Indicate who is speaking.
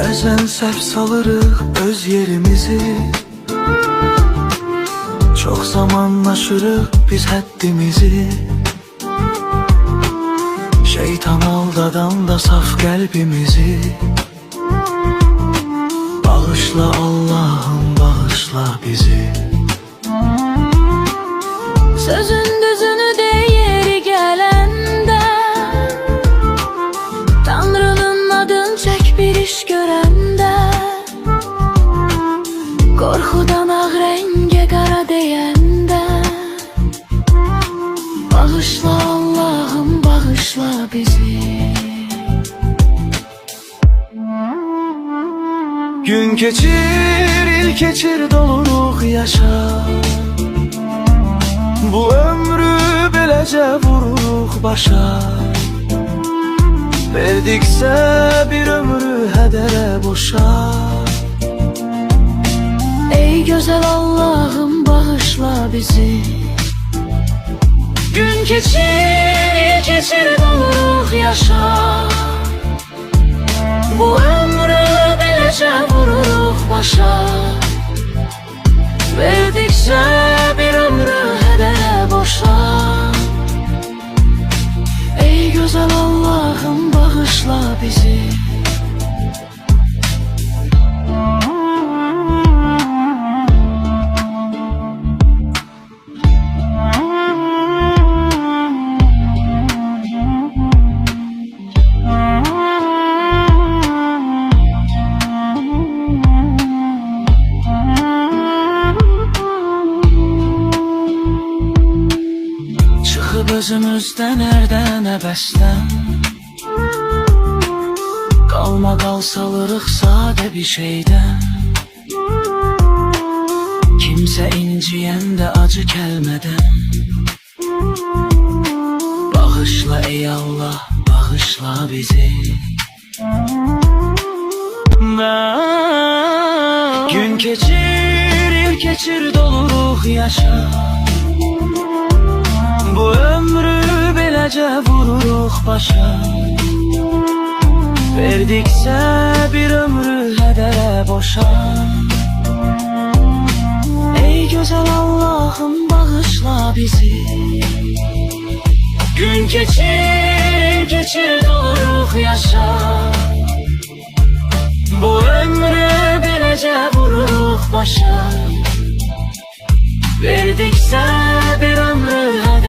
Speaker 1: Bəzən səhv salırıq öz yerimizi, çox zaman aşırıq biz həddimizi. Şeytan aldadan da saf qəlbimizi. Bağışla Allah'ım, bağışla bizi.
Speaker 2: Sözün düzünü deyir gələndə, Tanrının adın çək bir iş görəndə, qorxudan ağ rəngə qara deyəndə, bağışla Allah'ım, bağışla bizi.
Speaker 1: Gün keçir, il keçir, doluruq yaşa. Bu ömrü beləcə vururuq başa. Verdiksə bir ömrü hədərə boşa.
Speaker 2: Ey gözəl Allah'ım, bağışla bizi. Gün keçir, il keçir, doluruq yaşa. Bu ömrü beləcə vururuq başa. Verdiksə bir ömrü hədərə boşa. Ey gözəl Allah'ım, bağışla bizi.
Speaker 1: Özümüzdən ərdən əbəsdən qalma qal salırıq sadə bir şeydən. Kimsə inciyəndə acı kəlmədən. Bağışla ey Allah, bağışla bizi. Gün keçir, il keçir, doluruq yaşa. Bu ömrü beləcə vururuq başa. Verdiksə bir ömrü hədərə boşa. Ey gözəl Allah'ım, bağışla bizi. Gün keçir, keçir, doluruq yaşa. Bu ömrü beləcə vururuq başa. Verdiksə bir ömrü hədərə